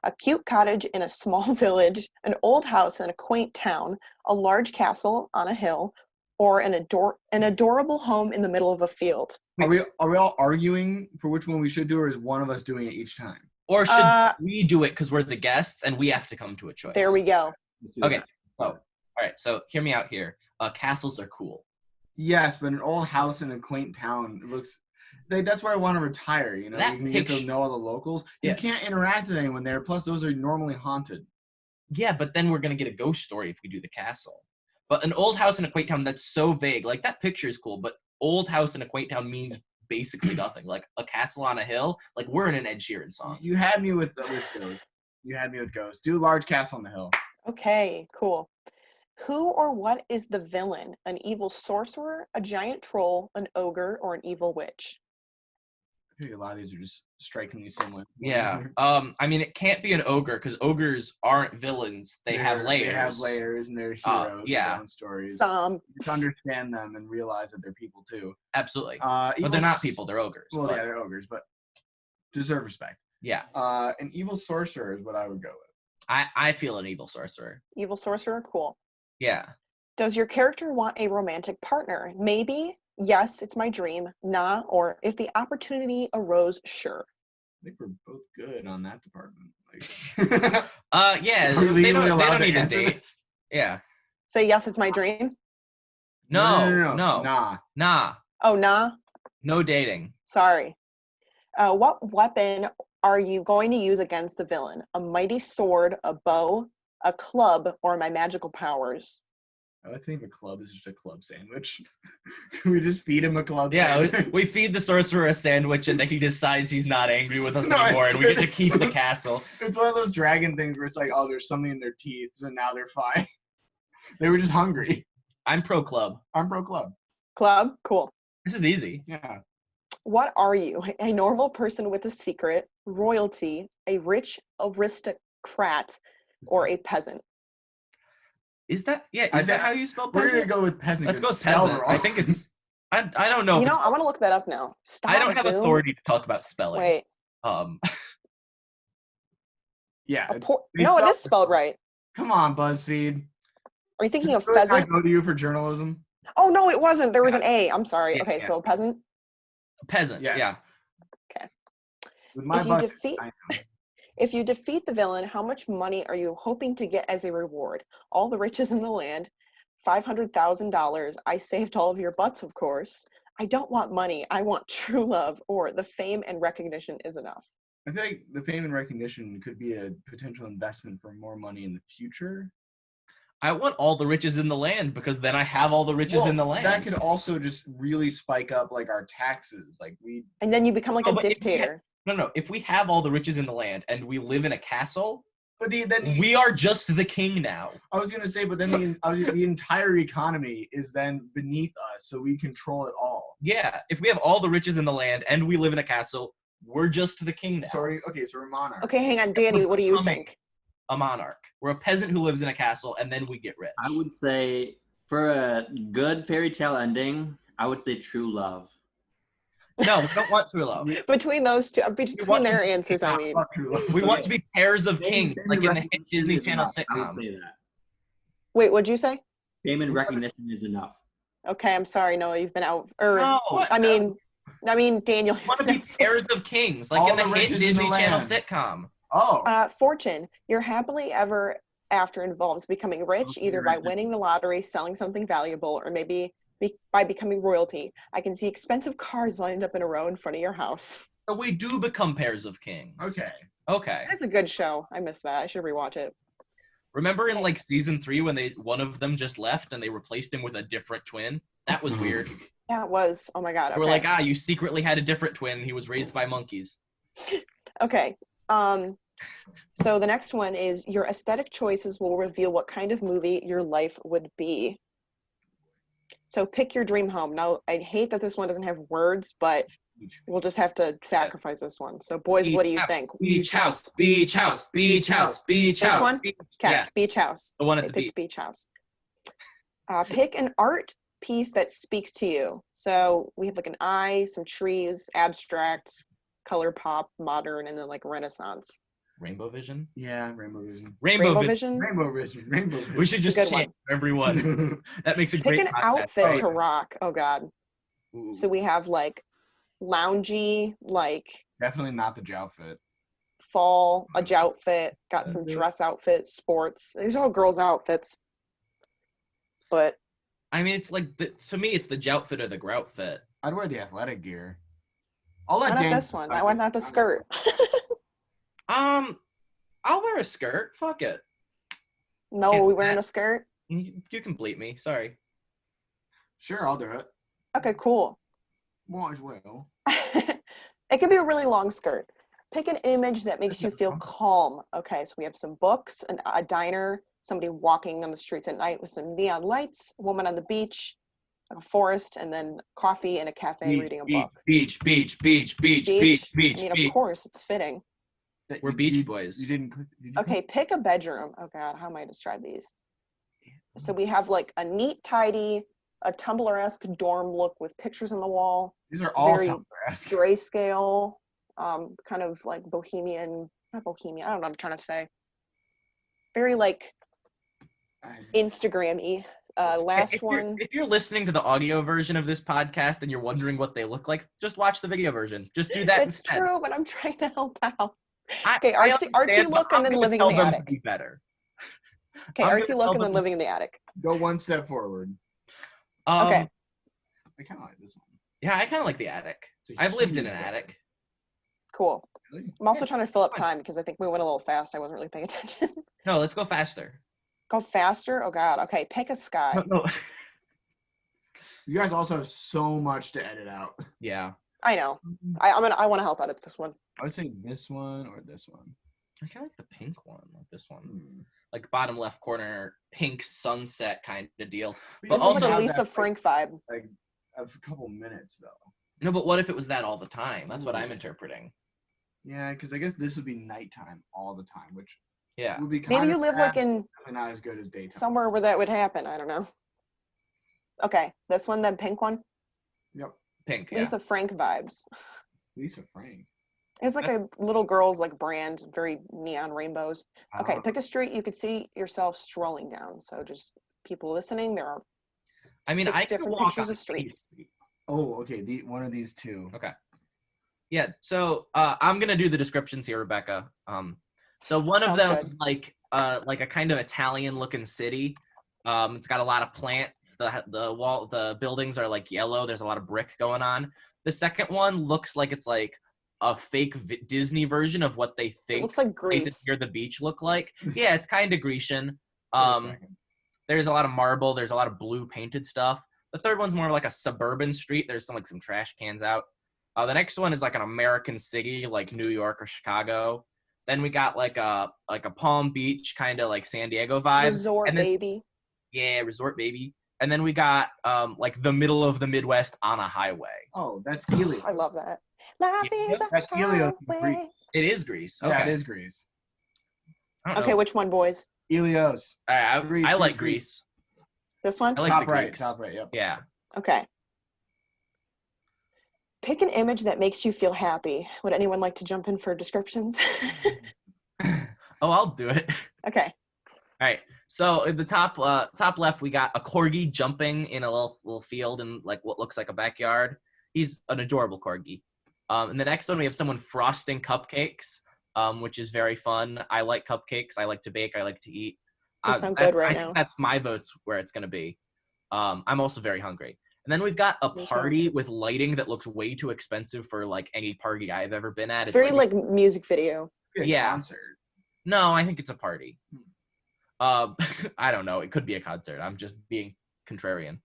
A cute cottage in a small village, an old house in a quaint town, a large castle on a hill, or an adorable home in the middle of a field. Are we all arguing for which one we should do, or is one of us doing it each time? or should we do it because we're the guests and we have to come to a choice? There we go. Let's do Okay. that. So, all right. So hear me out here. Castles are cool. Yes, but an old house in a quaint town looks. That's where I want to retire. You know, That you can get to picture- know all the locals. You Yeah. can't interact with anyone there. Plus, those are normally haunted. Yeah, but then we're gonna get a ghost story if we do the castle. But an old house in a quaint town, that's so vague. Like that picture is cool, but old house in a quaint town means basically nothing. Like a castle on a hill, like we're in an Ed Sheeran song. You had me with Ghost. You had me with Ghost. Do large castle on the hill. Okay, cool. Who or what is the villain? An evil sorcerer, a giant troll, an ogre, or an evil witch? I think a lot of these are just strikingly similar. Yeah. I mean, it can't be an ogre because ogres aren't villains. They have layers. They have layers, and they're heroes. With yeah. their own stories. Some. You to understand them and realize that they're people too. Absolutely. Evil But they're not people. They're ogres. Well, but, yeah, they're ogres, but deserve respect. yeah. An evil sorcerer is what I would go with. I feel an evil sorcerer. Evil sorcerer, cool. Yeah. Does your character want a romantic partner? Maybe, yes, it's my dream, nah, or if the opportunity arose, sure. I think we're both good on that department. Like, Yeah. Are we They legally don't allowed to need a answer date. this? Yeah. Say yes, it's my dream. No. Nah. Nah. Oh, nah, No dating. sorry. What weapon are you going to use against the villain? A mighty sword, a bow, a club, or my magical powers? I think a club is just a club sandwich. Can we just feed him a club Yeah, sandwich? we feed the sorcerer a sandwich and then he decides he's not angry with us No, anymore and we get to keep the castle. It's one of those dragon things where it's like, oh, there's something in their teeth, so now they're fine. They were just hungry. I'm pro club. I'm pro club. Club, cool. This is easy. Yeah. What are you? A normal person with a secret, royalty, a rich aristocrat, or a peasant? Is that I is that think- how you spell We're peasant? gonna go with peasant. Let's go 'cause with spelled peasant. wrong. I think it's I don't know. You if know, it's- I want to look that up now. Stop, I don't have Zoom. authority to talk about spelling. Wait, Yeah. They no, it spelled is spelled right. Come on, BuzzFeed. Are you thinking of Really not pheasant? go to you for journalism. Oh no, it wasn't. There was an A. I'm sorry. Yeah, Okay, yeah. so peasant. peasant. Yes. Yeah. With my If you budget, defeat I know. If you defeat the villain, how much money are you hoping to get as a reward? All the riches in the land, $500,000. I saved all of your butts, of course. I don't want money. I want true love. Or the fame and recognition is enough. I feel like the fame and recognition could be a potential investment for more money in the future. I want all the riches in the land because then I have all the riches in the land. That could also just really spike up like our taxes. Like And then you become like a dictator. No. If we have all the riches in the land and we live in a castle, but we are just the king now. I was gonna say, but then the entire economy is then beneath us, so we control it all. Yeah, if we have all the riches in the land and we live in a castle, we're just the king now. So we're a monarch. Okay, hang on, Danny. What do you think? A monarch. We're a peasant who lives in a castle, and then we get rich. I would say for a good fairy tale ending, I would say true love. No, we don't want true love. Between those two, between their answers, I mean. We want to be pairs of kings, like in the hit Disney Channel sitcom. I would say that. Wait, what'd you say? Fame and recognition is enough. Okay, I'm sorry, Noah, you've been out. No, I mean, Daniel. We want to be pairs of kings, like in the hit Disney Channel sitcom. Oh. Fortune. Your happily ever after involves becoming rich, either by winning the lottery, selling something valuable, or maybe by becoming royalty. I can see expensive cars lined up in a row in front of your house. So we do become pairs of kings. Okay. That's a good show. I missed that. I should rewatch it. Remember in like season 3 when one of them just left and they replaced him with a different twin? That was weird. That was, oh my God. Okay. We're like, you secretly had a different twin. He was raised by monkeys. Okay. So the next one is your aesthetic choices will reveal what kind of movie your life would be. So pick your dream home. Now, I hate that this one doesn't have words, but we'll just have to sacrifice this one. So boys, what do you think? Beach house, beach house, beach house, beach house. This one? Yeah. Beach house. The one at They the picked beach. beach house. Pick an art piece that speaks to you. So we have like an eye, some trees, abstract, color pop, modern, and then like Renaissance. Rainbow Vision? Yeah, Rainbow Vision. Rainbow Vision? Rainbow Vision. Rainbow Vision. We should just Good chant everyone. That makes a Pick great an podcast. outfit to rock. Oh God. Ooh. So we have like loungy, like Definitely not the outfit. fall, a joutfit, got some dress outfits, sports. These are all girls' outfits. But I mean, it's like, to me, it's the joutfit or the groutfit. I'd wear the athletic gear. I'll let why not Dan this one? I want not the skirt. I'll wear a skirt. Fuck it. No, we wearing a skirt? You can bleep me. Sorry. Sure, I'll do it. Okay, cool. Might as well. It could be a really long skirt. Pick an image that makes you feel calm. Okay, so we have some books, a diner, somebody walking on the streets at night with some neon lights, a woman on the beach, a forest, and then coffee in a cafe reading a book. Beach. I mean, of course, it's fitting. We're beach boys. You didn't click. Okay, pick a bedroom. Oh God, how am I describe these? So we have like a neat, tidy, a Tumblr-esque dorm look with pictures on the wall. These are all very Tumblr-esque. grayscale, kind of like bohemian, not bohemian, I don't know what I'm trying to say. Very like Instagram-y. If you're listening to the audio version of this podcast and you're wondering what they look like, just watch the video version. Just do that It's instead. true, but I'm trying to help out. I Okay, artsy understand, look but and then I'm living gonna in the tell them attic. to be better. Okay, I'm artsy gonna look tell and then them- living in the attic. Go one step forward. Okay. I kind of like this one. Yeah, I kind of like the attic. I've lived in an attic. Cool. Really? I'm also trying to fill up time because I think we went a little fast. I wasn't really paying attention. No, let's go faster. Go faster? Oh God. Okay, pick a sky. No. You guys also have so much to edit out. Yeah. I know. I want to help edit this one. I would say this one or this one. I kind of like the pink one, like this one. Like bottom left corner, pink sunset kind of deal. But This is also like a Lisa Frank vibe. Like a couple minutes though. No, but what if it was that all the time? That's what I'm interpreting. Yeah, because I guess this would be nighttime all the time, which Yeah. would be kind Maybe of you live like in not as good as daytime. somewhere where that would happen. I don't know. Okay, this one, the pink one. Yep. Pink, yeah. Lisa Frank vibes. Lisa Frank. It's like a little girl's like brand, very neon rainbows. Okay, pick a street you could see yourself strolling down. So just people listening, there are I mean, 6 I could different walk pictures on of streets. Oh, okay. One of these two. Okay. Yeah, so I'm gonna do the descriptions here, Rebecca. So one of Sounds them good. is like a kind of Italian-looking city. It's got a lot of plants. The buildings are like yellow. There's a lot of brick going on. The second one looks like it's like a fake Disney version of what they It think looks like places Greece. near the beach look like. Yeah, it's kind of Grecian. Wait a second. There's a lot of marble. There's a lot of blue painted stuff. The third one's more like a suburban street. There's some trash cans out. The next one is like an American city, like New York or Chicago. Then we got like a Palm Beach kind of like San Diego vibe. Resort, And then, baby. yeah, resort baby. And then we got like the middle of the Midwest on a highway. Oh, that's Helios. I love that. Life is a That's Helios in highway. Greece. It is Greece. Okay. Yeah, it is Greece. I don't Okay, know. which one, boys? Helios. All right, Greece, I like Greece. Greece. This one? I like Top the right. Greeks. Top right. Yep. Yeah. Okay. Pick an image that makes you feel happy. Would anyone like to jump in for descriptions? Oh, I'll do it. Okay. All right. So in the top left, we got a corgi jumping in a little field in like what looks like a backyard. He's an adorable corgi. And the next one, we have someone frosting cupcakes, which is very fun. I like cupcakes. I like to bake. I like to eat. They sound good right I now. think that's my votes where it's going to be. I'm also very hungry. And then we've got a Me too. party with lighting that looks way too expensive for like any party I've ever been at. It's very like music video. Be a Yeah. concert. No, I think it's a party. I don't know. It could be a concert. I'm just being contrarian.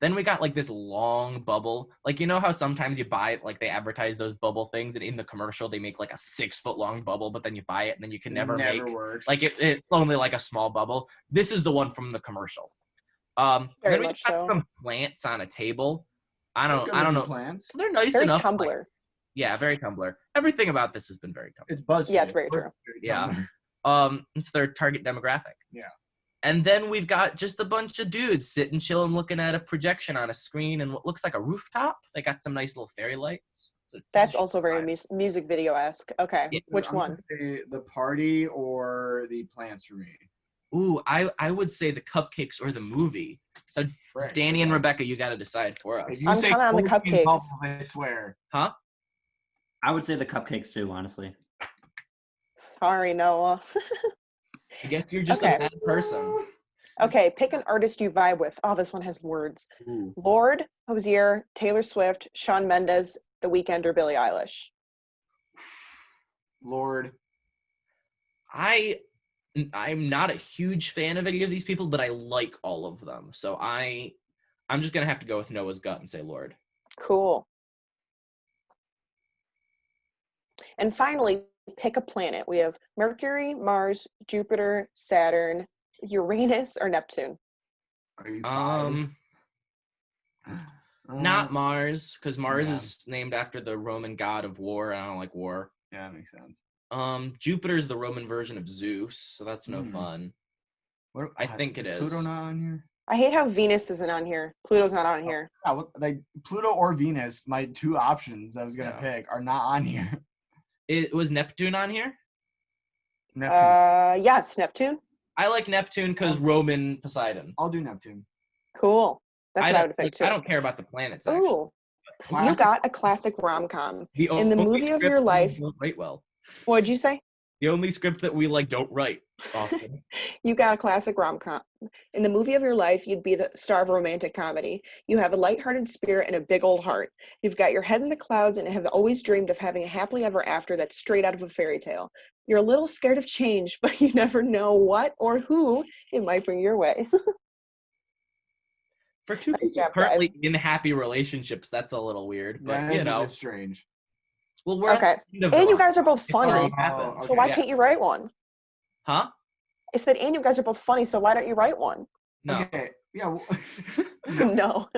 Then we got like this long bubble. Like, you know how sometimes you buy it, like they advertise those bubble things and in the commercial they make like a 6-foot long bubble, but then you buy it and then you can never make works. like it's only like a small bubble. This is the one from the commercial. Very then we much got so. some plants on a table. I Good don't looking know. Plants. They're nice Very enough. Tumblr. like- yeah, very Tumblr. Everything about this has been very Tumblr. It's BuzzFeed. Yeah, it's very true. Very Yeah. Tumblr. It's their target demographic. Yeah. And then we've got just a bunch of dudes sitting, chilling, looking at a projection on a screen and what looks like a rooftop. They got some nice little fairy lights. So That's also very music video-esque. Okay, Yeah, which I'm one? gonna say the party or the plants for me. Ooh, I would say the cupcakes or the movie. So Frick. Danny and Rebecca, you got to decide for us. If you I'm say kinda on the Coke and cupcakes. bubbles, I swear. Huh? I would say the cupcakes too, honestly. Sorry, Noah. I guess you're just Okay. a bad person. Okay, pick an artist you vibe with. Oh, this one has words. Ooh. Lord, Hosier, Taylor Swift, Shawn Mendes, The Weeknd, or Billie Eilish. Lord. I'm not a huge fan of any of these people, but I like all of them. So I'm just gonna have to go with Noah's gut and say Lord. Cool. And finally, pick a planet. We have Mercury, Mars, Jupiter, Saturn, Uranus, or Neptune. Are you five? Not Mars, because Mars yeah. is named after the Roman god of war. I don't like war. Yeah, that makes sense. Jupiter's the Roman version of Zeus, so that's no Hmm. fun. What, I think it Pluto is. not on here? I hate how Venus isn't on here. Pluto's not on here. Yeah, like Pluto or Venus, my two options I was gonna Yeah. pick are not on here. It was Neptune on here. Neptune. Yes, Neptune. I like Neptune because Roman Poseidon. I'll do Neptune. Cool. That's what I would have don't- picked too. I don't care about the planets. Actually. Ooh, you Classic. got a classic rom-com. The in the only movie of script your we life- don't write well. What'd you say? The only script that we like don't write often. You got a classic rom-com. In the movie of your life, you'd be the star of a romantic comedy. You have a lighthearted spirit and a big old heart. You've got your head in the clouds and have always dreamed of having a happily ever after that's straight out of a fairy tale. You're a little scared of change, but you never know what or who it might bring your way. For two Nice people job, currently guys. in happy relationships, that's a little weird. But That is you a know, bit strange. well, we're at Okay. the end of And the you guys are both It's already funny. happened. Oh, So why Yeah. can't you write one? Huh? I said, and you guys are both funny, so why don't you write one? No. Okay. Yeah. Well, No.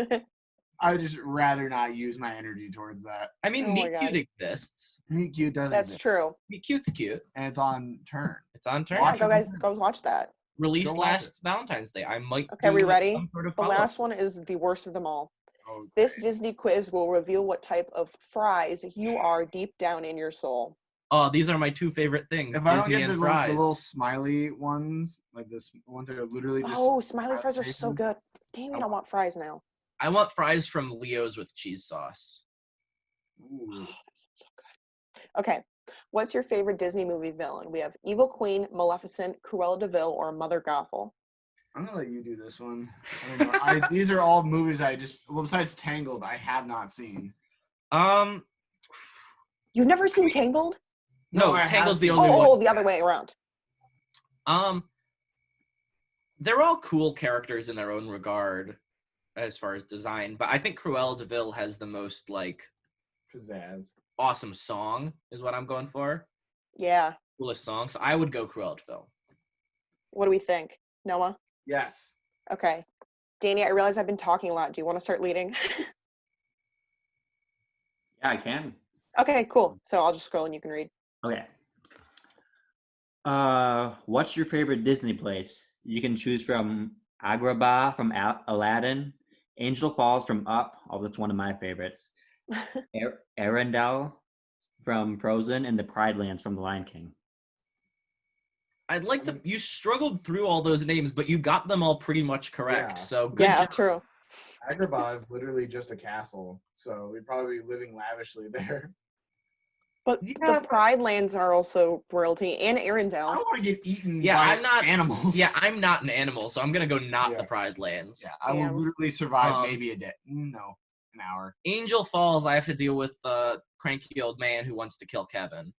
I would just rather not use my energy towards that. I mean, Oh my Meet God. Cute exists. Meet Cute does That's exist, true. Meet Cute's cute. and it's on turn. It's on turn. Yeah, Watch go it. guys, go watch that. Released Go watch last Valentine's Day. I might. Okay, do we ready? some sort of The follow-up. last one is the worst of them all. Oh, This great. Disney quiz will reveal what type of fries you are deep down in your soul. Oh, these are my two favorite things: If I don't Disney get the and little, fries. the little smiley ones, like this ones that are literally just. Oh, smiley fries are so applications. good. Damn it, I want fries now. I want fries from Leo's with cheese sauce. Ooh. So good. Okay. What's your favorite Disney movie villain? We have Evil Queen, Maleficent, Cruella de Vil, or Mother Gothel. I'm gonna let you do this one. I don't know. These are all movies besides Tangled, I have not seen. You've never seen Tangled? No, I Tangled's have the seen only it. one. Oh, the other way around. They're all cool characters in their own regard as far as design, but I think Cruella de Vil has the most like Pizzazz. awesome song is what I'm going for. Yeah. Coolest song. So I would go Cruella de Vil. What do we think? Noah? Yes. Okay. Danny, I realize I've been talking a lot. Do you want to start leading? Yeah, I can. Okay, cool. So I'll just scroll and you can read. Okay. What's your favorite Disney place? You can choose from Agrabah from Aladdin, Angel Falls from Up. Oh, that's one of my favorites. Arendelle from Frozen, and the Pride Lands from The Lion King. I'd like to. You struggled through all those names, but you got them all pretty much correct. Yeah. So good Yeah, job. true. Agrabah is literally just a castle, so we'd probably be living lavishly there. But Yeah, the Pride Lands are also royalty, and I Arendelle. don't want to get eaten Yeah, by I'm not- animals. Yeah, I'm not an animal, so I'm gonna go not Yeah. the Pride Lands. Yeah, I will Damn. literally survive Um, maybe a day. No, an hour. Angel Falls, I have to deal with the cranky old man who wants to kill Kevin.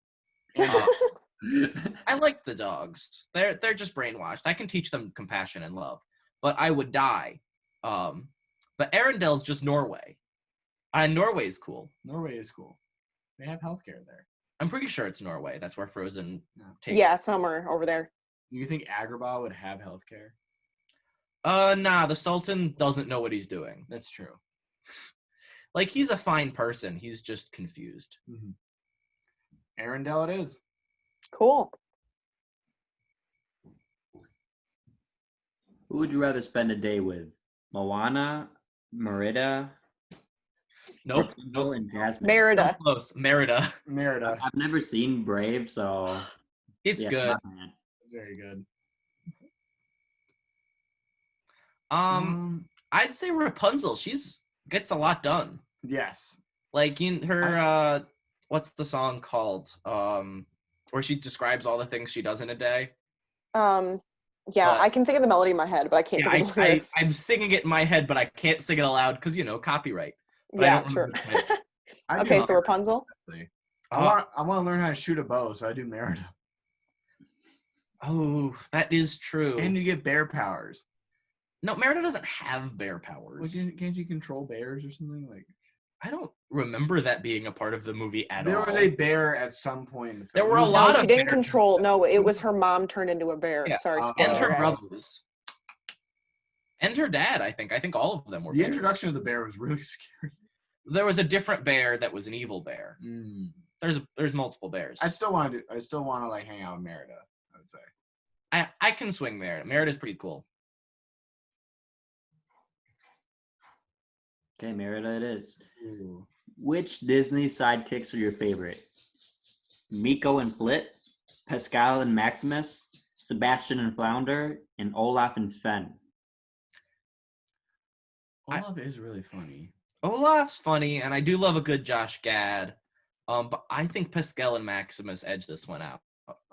I like the dogs. They're just brainwashed. I can teach them compassion and love, but I would die. But Arendelle's just Norway. Norway's cool. Norway is cool. They have healthcare there. I'm pretty sure it's Norway. That's where Frozen Yeah. takes. Yeah, somewhere over there. You think Agrabah would have healthcare? Nah, the Sultan doesn't know what he's doing. That's true. Like, he's a fine person. He's just confused. Arendelle it is. Cool. Who would you rather spend a day with? Moana, Merida, Nope. Rapunzel, and Jasmine? Merida. Close. Merida. Merida. I've never seen Brave, so It's yeah, good. not bad. It's very good. I'd say Rapunzel. She's gets a lot done. Yes. Like in her what's the song called? Where she describes all the things she does in a day. Yeah, But- I can think of the melody in my head, but I can't think of the lyrics. I'm singing it in my head, but I can't sing it aloud because copyright. But I Yeah, don't true. remember the title. I do Okay, not- so Rapunzel. I want to learn how to shoot a bow, so I do Merida. Oh, that is true. And you get bear powers. No, Merida doesn't have bear powers. Like, can't you control bears or something? Like, I don't remember that being a part of the movie at all. there was a bear at some point. In the There film. were a It was- lot No, of she didn't bears. control. No, it was her mom turned into a bear. Yeah, Sorry, and and spoiler, her guys. brothers. And her dad, I think. I think all of them were The bears. introduction of the bear was really scary. There was a different bear that was an evil bear. There's multiple bears. I still want to like hang out with Merida. I would say. I can swing Merida. Merida's pretty cool. Okay, Merida it is. Which Disney sidekicks are your favorite? Miko and Flit, Pascal and Maximus, Sebastian and Flounder, and Olaf and Sven. Olaf is really funny. Olaf's funny, and I do love a good Josh Gad. But I think Pascal and Maximus edge this one out.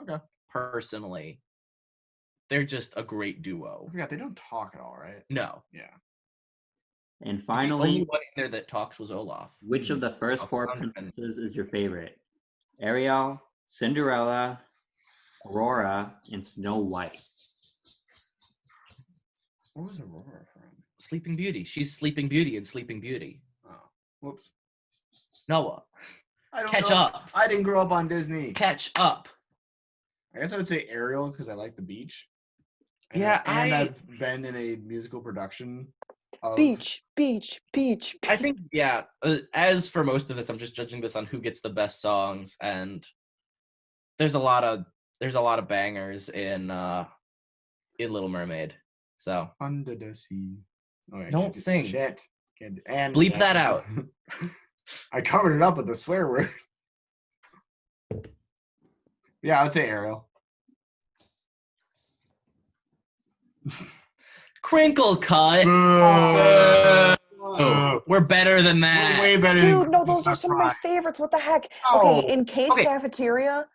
Okay. Personally, they're just a great duo. I forgot they don't talk at all, right? No. Yeah. And The only finally, one in there that talks was Olaf. which of the first four princesses is your favorite? Ariel, Cinderella, Aurora, and Snow White. Where was Aurora from? Sleeping Beauty. She's Sleeping Beauty in Sleeping Beauty. Oh, whoops. Noah, I don't catch know. up. I didn't grow up on Disney. Catch up. I guess I would say Ariel because I like the beach. And Yeah, I've been in a musical production. Of, Beach, beach, beach. I think, yeah, as for most of this, I'm just judging this on who gets the best songs, and there's a lot of bangers in Little Mermaid. So Under the Sea. Oh, I Don't can't do- sing. Shit. And Bleep that out. I covered it up with the swear word. Yeah, I would say Ariel. Crinkle cut. Boo. Oh, we're We're better than that. We're way better Dude, than no, those are Cut some of my Fries. favorites. What the heck? Oh, Okay, in Case okay. Cafeteria,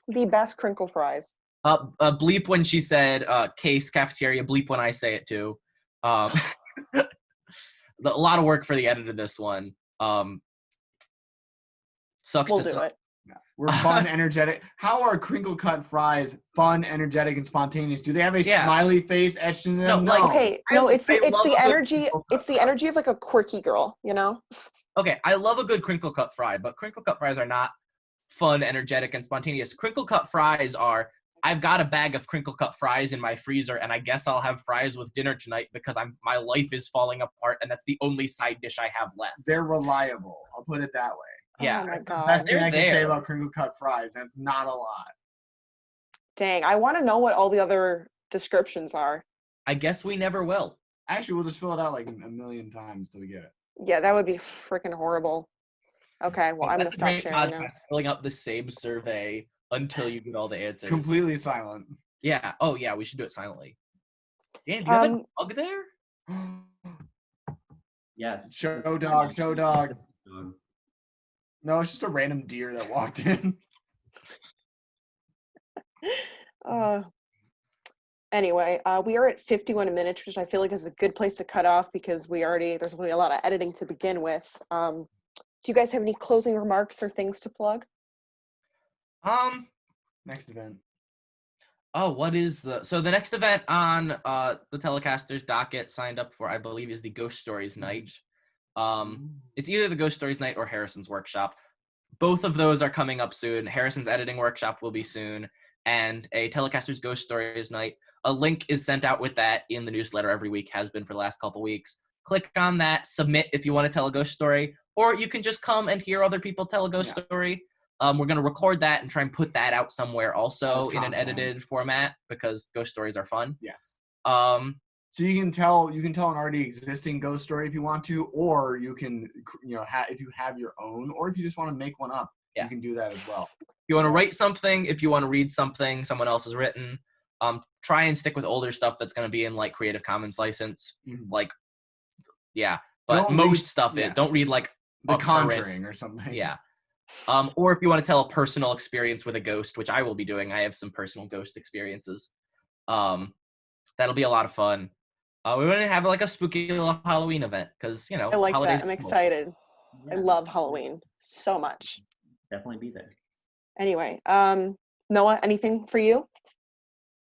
the best crinkle fries. Bleep when she said Case Cafeteria. Bleep when I say it too. A lot of work for the edit of this one. Sucks We'll to do suck. it. Yeah. We're fun, energetic. How are crinkle cut fries fun, energetic, and spontaneous? Do they have a Yeah. smiley face etched in them? No, like- Okay, no, it's I love the a good energy. crinkle It's cut the energy of like a quirky girl, you know? Okay, I love a good crinkle cut fry, but crinkle cut fries are not fun, energetic, and spontaneous. Crinkle cut fries are, I've got a bag of crinkle cut fries in my freezer, and I guess I'll have fries with dinner tonight because my life is falling apart, and that's the only side dish I have left. They're reliable. I'll put it that way. Yeah. Oh my That's the god. best thing They're I can say there. about crinkle cut fries. That's not a lot. Dang, I want to know what all the other descriptions are. I guess we never will. Actually, we'll just fill it out like a million times till we get it. Yeah, that would be freaking horrible. Okay, well, I'm gonna That's a stop great sharing now. podcast, filling out the same survey until you get all the answers. Completely silent. Yeah. Oh, yeah, we should do it silently. Dan, do you have a bug there? Yes. Show dog, show dog. No, it's just a random deer that walked in. Anyway, we are at 51 minutes, which I feel like is a good place to cut off because there's going to be a lot of editing to begin with. Do you guys have any closing remarks or things to plug? Next event. Oh, what is so the next event on the telecasters docket signed up for, I believe, is the Ghost Stories night. It's either the Ghost Stories night or Harrison's workshop. Both of those are coming up soon. Harrison's editing workshop will be soon, and a telecasters Ghost Stories night. A link is sent out with that in the newsletter every week, has been for the last couple weeks. Click on that, submit if you want to tell a ghost story, or you can just come and hear other people tell a ghost story. We're going to record that and try and put that out somewhere also in an edited format because ghost stories are fun. Yes. So you can tell an already existing ghost story if you want to, or you can, if you have your own, or if you just want to make one up, you can do that as well. If you want to write something, if you want to read something someone else has written, try and stick with older stuff that's going to be in like Creative Commons license. But Don't most read, stuff don't read like The Conjuring or something. Yeah. Or if you want to tell a personal experience with a ghost, which I will be doing, I have some personal ghost experiences. That'll be a lot of fun. We're going to have like a spooky little Halloween event because, I like holidays that. I'm excited. Yeah. I love Halloween so much. Definitely be there. Anyway, Noah, anything for you?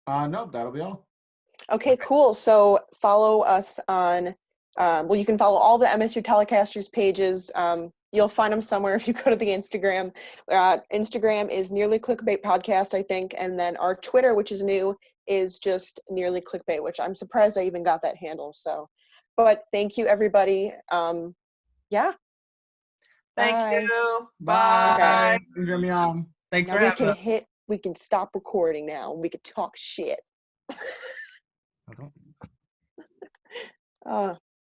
No, that'll be all. Okay, cool. So follow us on, you can follow all the MSU Telecasters pages. You'll find them somewhere if you go to the Instagram. Instagram is Nearly Clickbait Podcast, I think. And then our Twitter, which is new, is just Nearly Clickbait, which I'm surprised I even got that handle. So, but thank you, everybody. Yeah. Thank you. Bye. Okay. Enjoy me on. Thanks Now for having us. we can stop recording now. We can talk shit.